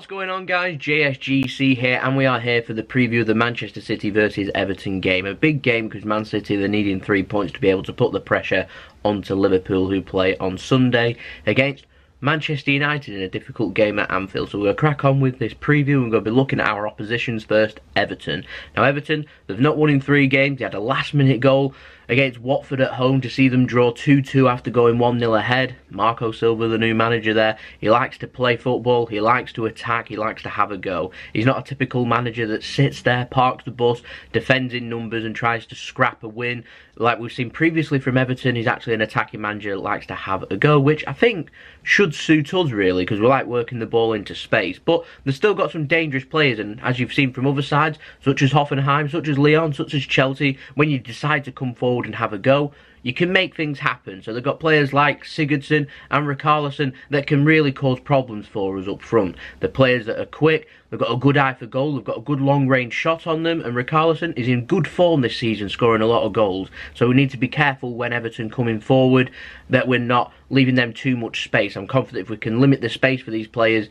What's going on, guys? JSGC here, and we are here for the preview of the Manchester City versus Everton game. A big game because Man City, they're needing 3 points to be able to put the pressure onto Liverpool, who play on Sunday against Manchester United in a difficult game at Anfield. So we're going to crack on with this preview. We're going to be looking at our oppositions first, Everton. Now Everton, they've not won in 3 games. They had a last minute goal against Watford at home to see them draw 2-2 after going 1-0 ahead. Marco Silva, the new manager there, he likes to play football, he likes to attack, he likes to have a go. He's not a typical manager that sits there, parks the bus, defends in numbers and tries to scrap a win. Like we've seen previously from Everton, he's actually an attacking manager that likes to have a go, which I think should suit us really, because we like working the ball into space. But they've still got some dangerous players, and as you've seen from other sides, such as Hoffenheim, such as Lyon, such as Chelsea, when you decide to come forward and have a go, you can make things happen. So they've got players like Sigurdsson and Richarlison that can really cause problems for us up front. The players that are quick, they've got a good eye for goal, they've got a good long-range shot on them, and Richarlison is in good form this season, scoring a lot of goals. So we need to be careful when Everton coming forward that we're not leaving them too much space. I'm confident if we can limit the space for these players,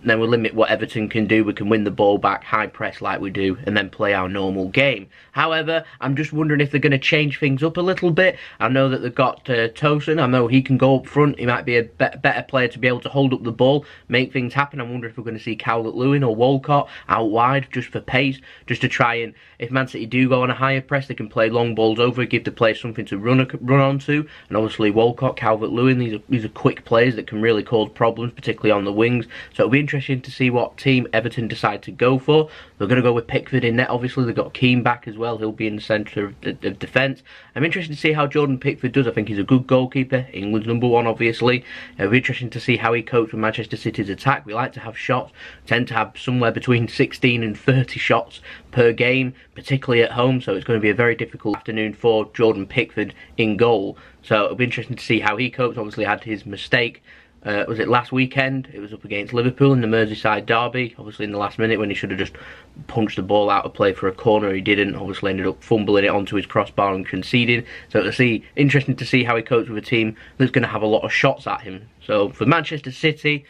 then we'll limit what Everton can do. We can win the ball back, high press like we do, and then play our normal game. However, I'm just wondering if they're going to change things up a little bit. I know that they've got Tosin. I know he can go up front. He might be a better player to be able to hold up the ball, make things happen. I wonder if we're going to see Calvert-Lewin or Walcott out wide just for pace, just to try and, if Man City do go on a higher press, they can play long balls over, give the players something to run onto. And obviously Walcott, Calvert-Lewin, these are quick players that can really cause problems, particularly on the wings. So it'll be interesting to see what team Everton decide to go for. They're going to go with Pickford in net, obviously. They've got Keane back as well. He'll be in the centre of defence. I'm interested to see how Jordan Pickford does. I think he's a good goalkeeper. England's #1, obviously. It'll be interesting to see how he copes with Manchester City's attack. We like to have shots. We tend to have somewhere between 16 and 30 shots per game, particularly at home. So it's going to be a very difficult afternoon for Jordan Pickford in goal. So it'll be interesting to see how he copes. Obviously had his mistake. Was it last weekend? It was up against Liverpool in the Merseyside derby. Obviously in the last minute when he should have just punched the ball out of play for a corner, he didn't. Obviously ended up fumbling it onto his crossbar and conceding. So interesting to see how he copes with a team that's going to have a lot of shots at him. So for Manchester City,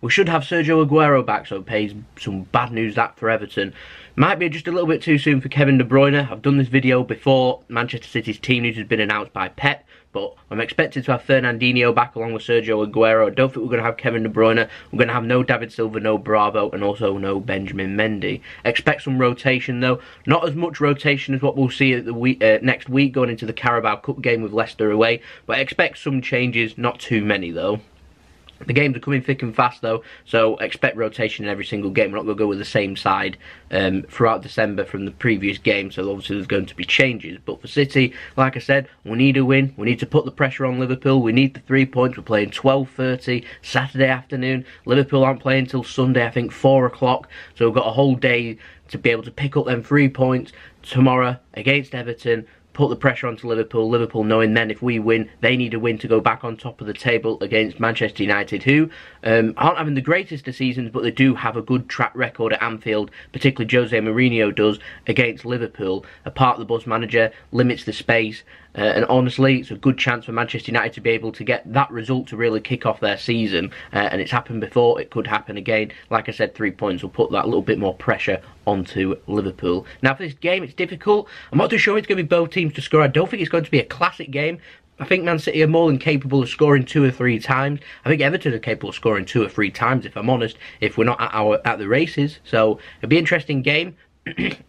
we should have Sergio Aguero back, so it pays some bad news that for Everton. Might be just a little bit too soon for Kevin De Bruyne. I've done this video before. Manchester City's team news has been announced by Pep, but I'm expected to have Fernandinho back along with Sergio Aguero. I don't think we're going to have Kevin De Bruyne. We're going to have no David Silva, no Bravo, and also no Benjamin Mendy. Expect some rotation though. Not as much rotation as what we'll see at the next week going into the Carabao Cup game with Leicester away, but expect some changes, not too many though. The games are coming thick and fast though, so expect rotation in every single game. We're not going to go with the same side throughout December from the previous game, so obviously there's going to be changes. But for City, like I said, we need a win. We need to put the pressure on Liverpool. We need the 3 points. We're playing 12:30 Saturday afternoon. Liverpool aren't playing until Sunday, I think 4 o'clock. So we've got a whole day to be able to pick up them 3 points tomorrow against Everton. Put the pressure onto Liverpool. Liverpool knowing then if we win, they need a win to go back on top of the table against Manchester United, who aren't having the greatest of seasons, but they do have a good track record at Anfield, particularly Jose Mourinho does against Liverpool. A part-of-the-bus manager, limits the space, and honestly, it's a good chance for Manchester United to be able to get that result to really kick off their season. And it's happened before, it could happen again. Like I said, 3 points will put that little bit more pressure onto Liverpool. Now for this game, it's difficult. I'm not too sure it's going to be both teams to score. I don't think it's going to be a classic game. I think Man City are more than capable of scoring 2 or 3 times. I think Everton are capable of scoring 2 or 3 times, if I'm honest, if we're not at the races. So it'll be an interesting game.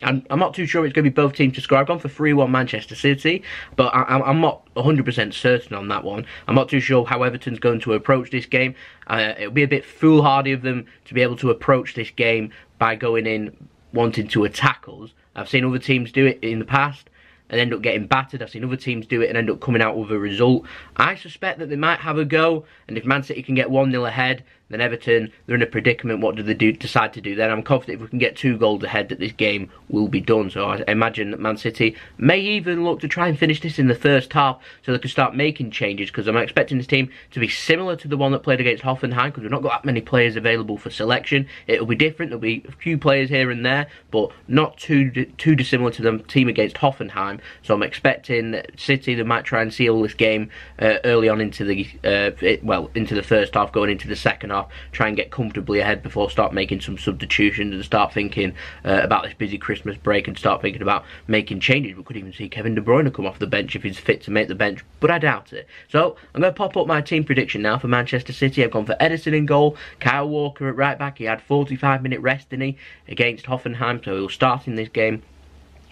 I'm not too sure it's going to be both teams to score. I've gone for 3-1 Manchester City, but I'm not 100% certain on that one. I'm not too sure how Everton's going to approach this game. It'll be a bit foolhardy of them to be able to approach this game by going in wanting to attack us. I've seen other teams do it in the past and end up getting battered. I've seen other teams do it and end up coming out with a result. I suspect that they might have a go, and if Man City can get 1-0 ahead, then Everton, they're in a predicament. What do they decide to do then? I'm confident if we can get 2 goals ahead that this game will be done. So I imagine that Man City may even look to try and finish this in the first half so they can start making changes, because I'm expecting this team to be similar to the one that played against Hoffenheim, because we've not got that many players available for selection. It'll be different. There'll be a few players here and there, but not too dissimilar to the team against Hoffenheim. So I'm expecting that City, they might try and seal this game early on into the into the first half, going into the second half. half, try and get comfortably ahead before start making some substitutions and start thinking about this busy Christmas break and start thinking about making changes. We could even see Kevin De Bruyne come off the bench if he's fit to make the bench, but I doubt it. So I'm going to pop up my team prediction now for Manchester City. I've gone for Ederson in goal, Kyle Walker at right back. He had 45-minute rest, didn't he, against Hoffenheim, so he'll start in this game.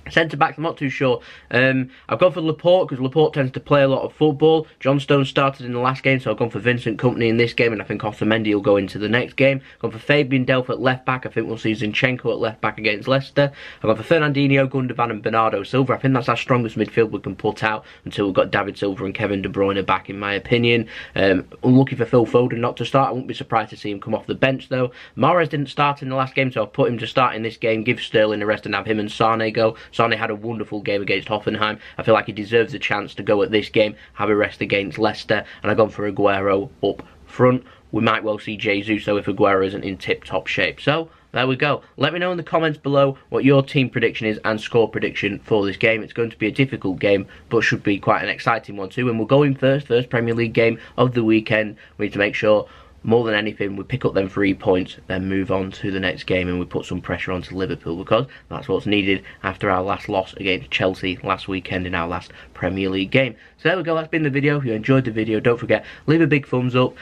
Centre backs, I'm not too sure. I've gone for Laporte because Laporte tends to play a lot of football. John Stones started in the last game, so I've gone for Vincent Kompany in this game, and I think Otamendi will go into the next game. I've gone for Fabian Delph at left back. I think we'll see Zinchenko at left back against Leicester. I've gone for Fernandinho, Gundogan and Bernardo Silva. I think that's our strongest midfield we can put out until we've got David Silva and Kevin De Bruyne back, in my opinion. Unlucky for Phil Foden not to start. I wouldn't be surprised to see him come off the bench though. Mahrez didn't start in the last game, so I've put him to start in this game. Give Sterling a rest and have him and Sane go. Sane had a wonderful game against Hoffenheim. I feel like he deserves a chance to go at this game, have a rest against Leicester, and I've gone for Aguero up front. We might well see Jesus though if Aguero isn't in tip-top shape. So there we go. Let me know in the comments below what your team prediction is and score prediction for this game. It's going to be a difficult game, but should be quite an exciting one too. And we'll go in first Premier League game of the weekend. We need to make sure, more than anything, we pick up them 3 points, then move on to the next game, and we put some pressure onto Liverpool, because that's what's needed after our last loss against Chelsea last weekend in our last Premier League game. So there we go, that's been the video. If you enjoyed the video, don't forget, leave a big thumbs up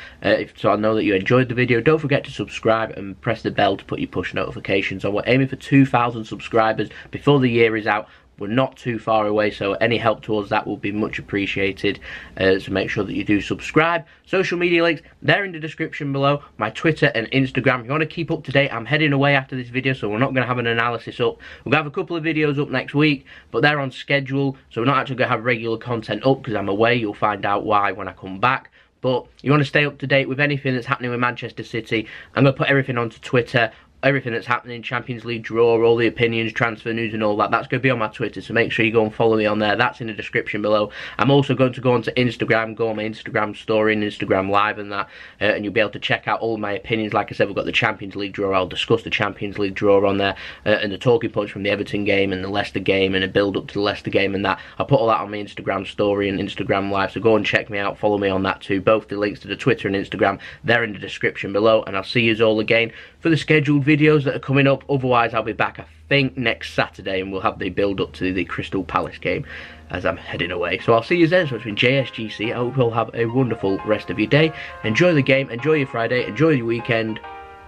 so I know that you enjoyed the video. Don't forget to subscribe and press the bell to put your push notifications on. We're aiming for 2,000 subscribers before the year is out. We're not too far away, so any help towards that will be much appreciated. So make sure that you do subscribe. Social media links, they're in the description below. My Twitter and Instagram. If you want to keep up to date, I'm heading away after this video, so we're not going to have an analysis up. We're going to have a couple of videos up next week, but they're on schedule, so we're not actually going to have regular content up because I'm away. You'll find out why when I come back. But you want to stay up to date with anything that's happening with Manchester City, I'm going to put everything onto Twitter. Everything that's happening, Champions League draw, all the opinions, transfer news and all that, that's going to be on my Twitter, so make sure you go and follow me on there. That's in the description below. I'm also going to go onto Instagram, go on my Instagram story and Instagram live and that, and you'll be able to check out all of my opinions. Like I said, we've got the Champions League draw. I'll discuss the Champions League draw on there, and the talking points from the Everton game and the Leicester game and a build up to the Leicester game and that. I'll put all that on my Instagram story and Instagram live, so go and check me out, follow me on that too. Both the links to the Twitter and Instagram, they're in the description below, and I'll see you all again for the scheduled videos that are coming up. Otherwise, I'll be back, I think, next Saturday, and we'll have the build-up to the Crystal Palace game as I'm heading away. So I'll see you then. So it's been JSGC. I hope you'll have a wonderful rest of your day. Enjoy the game, enjoy your Friday, enjoy your weekend.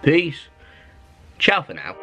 Peace. Ciao for now.